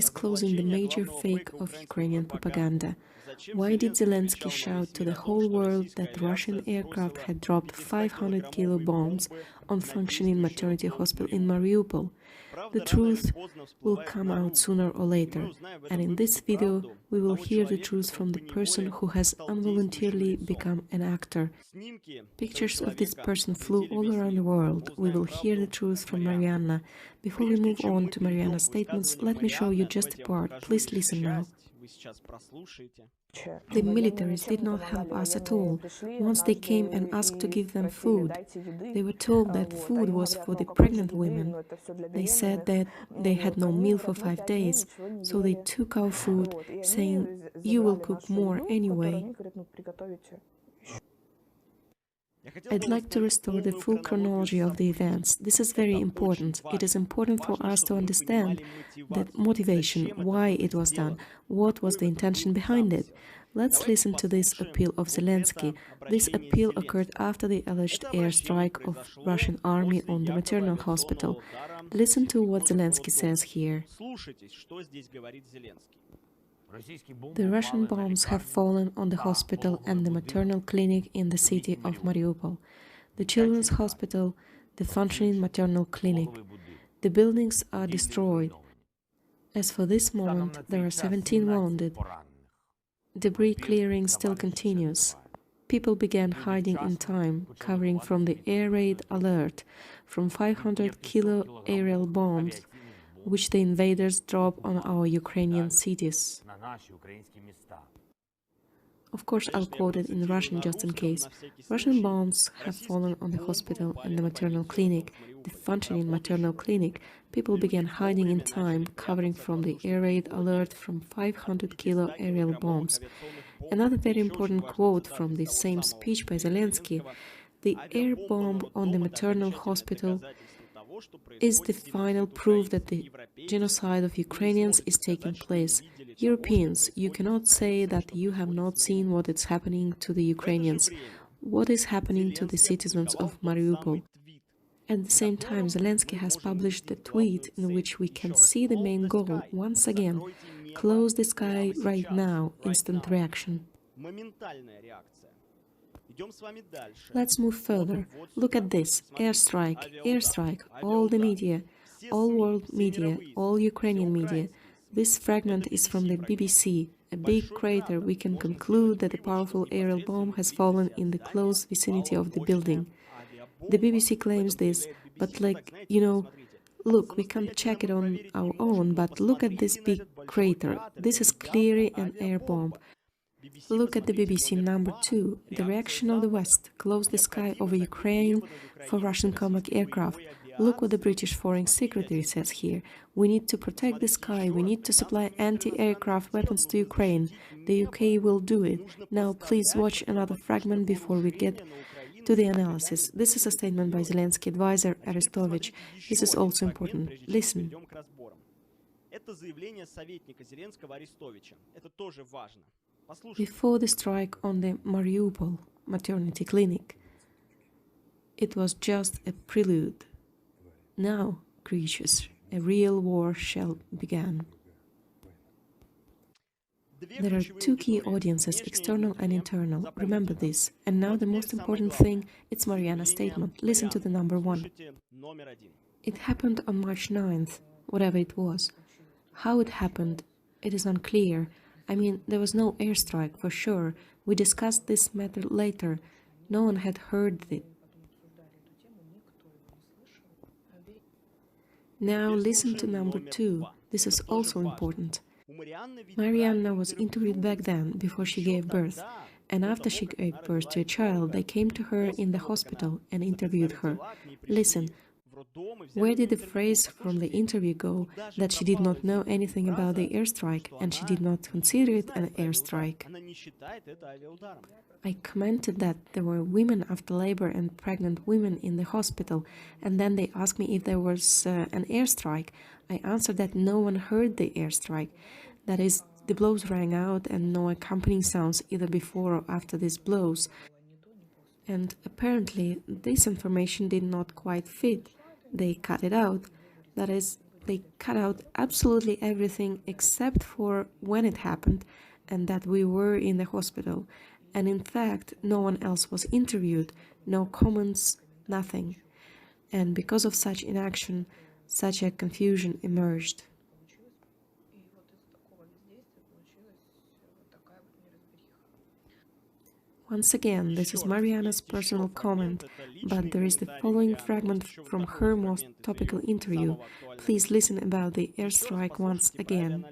disclosing the major fake of Ukrainian propaganda. Why did Zelensky shout to the whole world that Russian aircraft had dropped 500-kilo bombs on functioning maternity hospital in Mariupol? The truth will come out sooner or later, and in this video we will hear the truth from the person who has involuntarily become an actor. Pictures of this person flew all around the world. We will hear the truth from Marianna. Before we move on to Marianna's statements, let me show you just a part. Please listen now. The militaries did not help us at all. Once they came and asked to give them food, they were told that food was for the pregnant women. They said that they had no meal for 5 days, so they took our food, saying, "You will cook more anyway." I'd like to restore the full chronology of the events. This is very important. It is important for us to understand the motivation, why it was done, what was the intention behind it. Let's listen to this appeal of Zelensky. This appeal occurred after the alleged airstrike of Russian army on the maternal hospital. Listen to what Zelensky says here. The Russian bombs have fallen on the hospital and the maternal clinic in the city of Mariupol, the children's hospital, the functioning maternal clinic. The buildings are destroyed. As for this moment, there are 17 wounded. Debris clearing still continues. People began hiding in time, covering from the air raid alert, from 500-kilo aerial bombs, which the invaders drop on our Ukrainian cities. Of course, I'll quote it in Russian just in case. Russian bombs have fallen on the hospital and the maternal clinic, the functioning maternal clinic. People began hiding in time, covering from the air raid alert from 500-kilo aerial bombs. Another very important quote from the same speech by Zelensky: "The air bomb on the maternal hospital is the final proof that the genocide of Ukrainians is taking place. Europeans, you cannot say that you have not seen what is happening to the Ukrainians, what is happening to the citizens of Mariupol." At the same time, Zelensky has published a tweet in which we can see the main goal once again: close the sky right now, instant reaction. Let's move further. Look at this: airstrike, airstrike, all the media, all world media, all Ukrainian media. This fragment is from the BBC. A big crater. We can conclude that a powerful aerial bomb has fallen in the close vicinity of the building. The BBC claims this, but look, we can't check it on our own, but look at this big crater. This is clearly an air bomb. Look at the BBC number 2, the reaction of the West, close the sky over Ukraine for Russian combat aircraft. Look what the British Foreign Secretary says here: we need to protect the sky, we need to supply anti-aircraft weapons to Ukraine. The UK will do it. Now please watch another fragment before we get to the analysis. This is a statement by Zelensky advisor Arestovich. This is also important. Listen. Before the strike on the Mariupol maternity clinic, it was just a prelude. Now, creatures, a real war shall begin. There are two key audiences, external and internal. Remember this. And now the most important thing, it's Marianna's statement. Listen to the number 1. It happened on March 9th, whatever it was. How it happened, it is unclear. I mean, there was no airstrike, for sure. We discussed this matter later. No one had heard it. Now listen to number 2. This is also important. Marianna was interviewed back then, before she gave birth. And after she gave birth to a child, they came to her in the hospital and interviewed her. Listen. Where did the phrase from the interview go that she did not know anything about the airstrike and she did not consider it an airstrike? I commented that there were women after labor and pregnant women in the hospital, and then they asked me if there was an airstrike. I answered that no one heard the airstrike. That is, the blows rang out and no accompanying sounds either before or after these blows. And apparently this information did not quite fit. They cut it out. That is, they cut out absolutely everything except for when it happened and that we were in the hospital. And in fact, no one else was interviewed, no comments, nothing. And because of such inaction, such a confusion emerged. Once again, this is Mariana's personal comment, but there is the following fragment from her most topical interview. Please listen about the airstrike once again.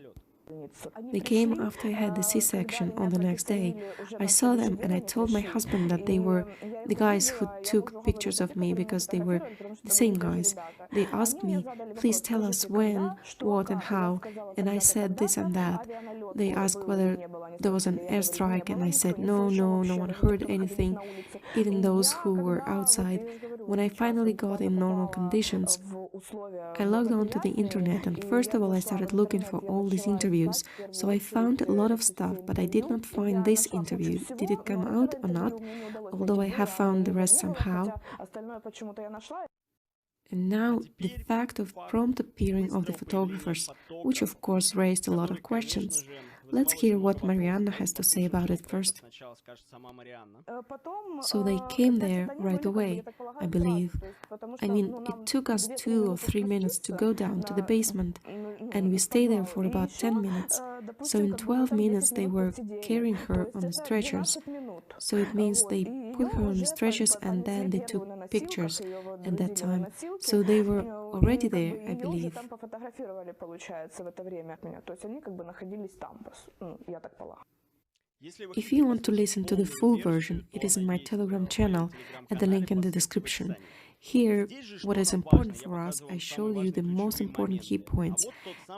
They came after I had the C-section on the next day. I saw them and I told my husband that they were the guys who took pictures of me because they were the same guys. They asked me, please tell us when, what and how, and I said this and that. They asked whether there was an airstrike and I said no one heard anything, even those who were outside. When I finally got in normal conditions, I logged on to the internet and first of all I started looking for all these interviews. So I found a lot of stuff, but I did not find this interview. Did it come out or not? Although I have found the rest somehow. And now, the fact of prompt appearing of the photographers, which of course raised a lot of questions. Let's hear what Mariana has to say about it first. So they came there right away, I believe. I mean, it took us 2 or 3 minutes to go down to the basement, and we stayed there for about 10 minutes. So in 12 minutes they were carrying her on the stretchers. So it means they put her on the stretchers and then they took pictures at that time. So they were already there, I believe. If you want to listen to the full version, it is in my Telegram channel at the link in the description. Here, what is important for us, I showed you the most important key points.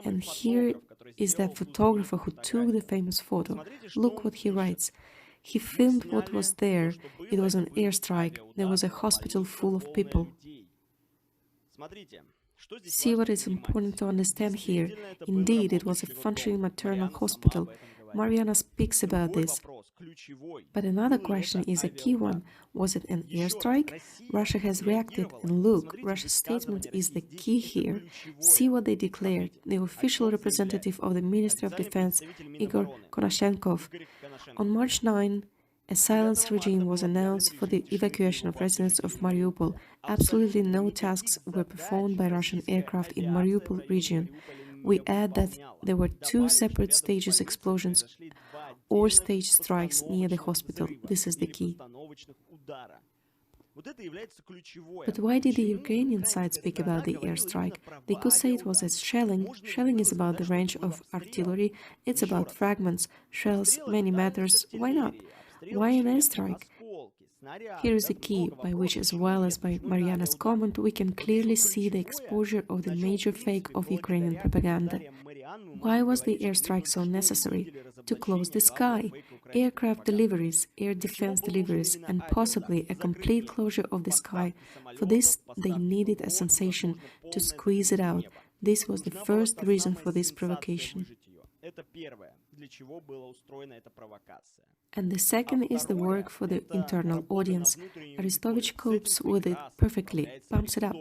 And here is that photographer who took the famous photo. Look what he writes. He filmed what was there. It was an airstrike. There was a hospital full of people. See what is important to understand here. Indeed, it was a functioning maternal hospital. Mariana speaks about this. But another question is a key one. Was it an airstrike? Russia has reacted, and look, Russia's statement is the key here. See what they declared. The official representative of the Ministry of Defense, Igor Konashenkov. On March 9, a silence regime was announced for the evacuation of residents of Mariupol. Absolutely no tasks were performed by Russian aircraft in Mariupol region. We add that there were 2 separate stages explosions or stage strikes near the hospital. This is the key. But why did the Ukrainian side speak about the airstrike? They could say it was as shelling. Shelling is about the range of artillery. It's about fragments, shells, many matters. Why not? Why an airstrike? Here is the key, by which, as well as by Mariana's comment, we can clearly see the exposure of the major fake of Ukrainian propaganda. Why was the airstrike so necessary? To close the sky, aircraft deliveries, air defense deliveries, and possibly a complete closure of the sky. For this, they needed a sensation to squeeze it out. This was the first reason for this provocation. And the second is the work for the internal audience. Arestovich copes with it perfectly, pumps it up.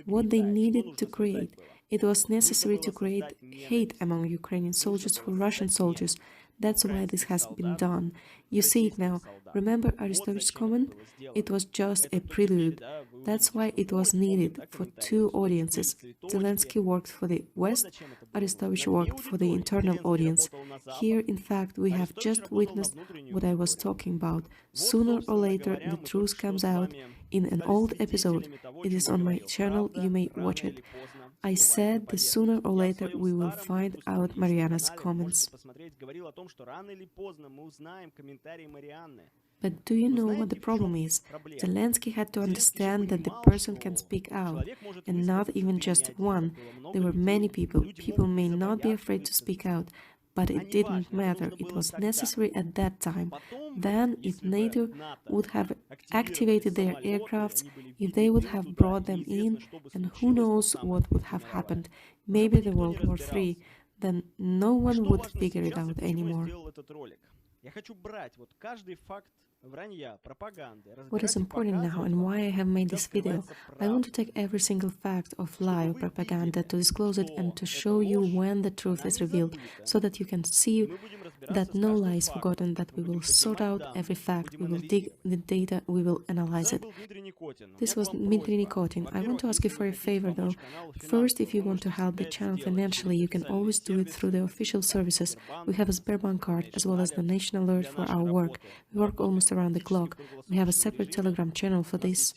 What they needed to create. It was necessary to create hate among Ukrainian soldiers for Russian soldiers. That's why this has been done. You see it now. Remember Aristovich's comment? It was just a prelude. That's why it was needed for 2 audiences. Zelensky worked for the West, Arestovich worked for the internal audience. Here, in fact, we have just witnessed what I was talking about. Sooner or later, the truth comes out in an old episode. It is on my channel, you may watch it. I said that sooner or later we will find out Mariana's comments. But do you know what the problem is? Zelensky had to understand that the person can speak out, and not even just one. There were many people. People may not be afraid to speak out, but it didn't matter. It was necessary at that time. Then, if NATO would have activated their aircrafts, if they would have brought them in, and who knows what would have happened, maybe the World War III, then no one would figure it out anymore. What is important now and why I have made this video, I want to take every single fact of lie or propaganda to disclose it and to show you when the truth is revealed, so that you can see that no lie is forgotten, that we will sort out every fact, we will dig the data, we will analyze it. This was Dmitry Nikotin. I want to ask you for a favor though. First, if you want to help the channel financially, you can always do it through the official services. We have a Sberbank card as well as the Nation Alert for our work. We work almost around the clock. We have a separate Telegram channel for this.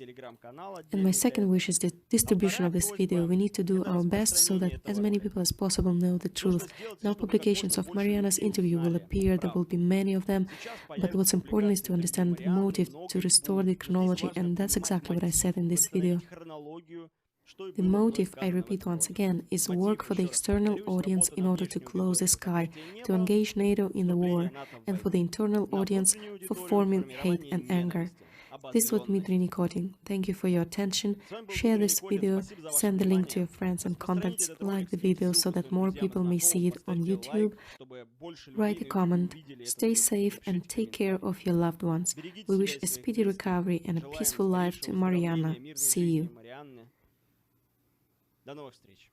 And my second wish is the distribution of this video. We need to do our best so that as many people as possible know the truth. Now publications of Mariana's interview will appear, there will be many of them, but what's important is to understand the motive, to restore the chronology, and that's exactly what I said in this video. The motive, I repeat once again, is work for the external audience in order to close the sky, to engage NATO in the war, and for the internal audience for forming hate and anger. This was Dmitry Nikotin. Thank you for your attention. Share this video, send the link to your friends and contacts, like the video so that more people may see it on YouTube. Write a comment, stay safe and take care of your loved ones. We wish a speedy recovery and a peaceful life to Mariana. See you. До новых встреч!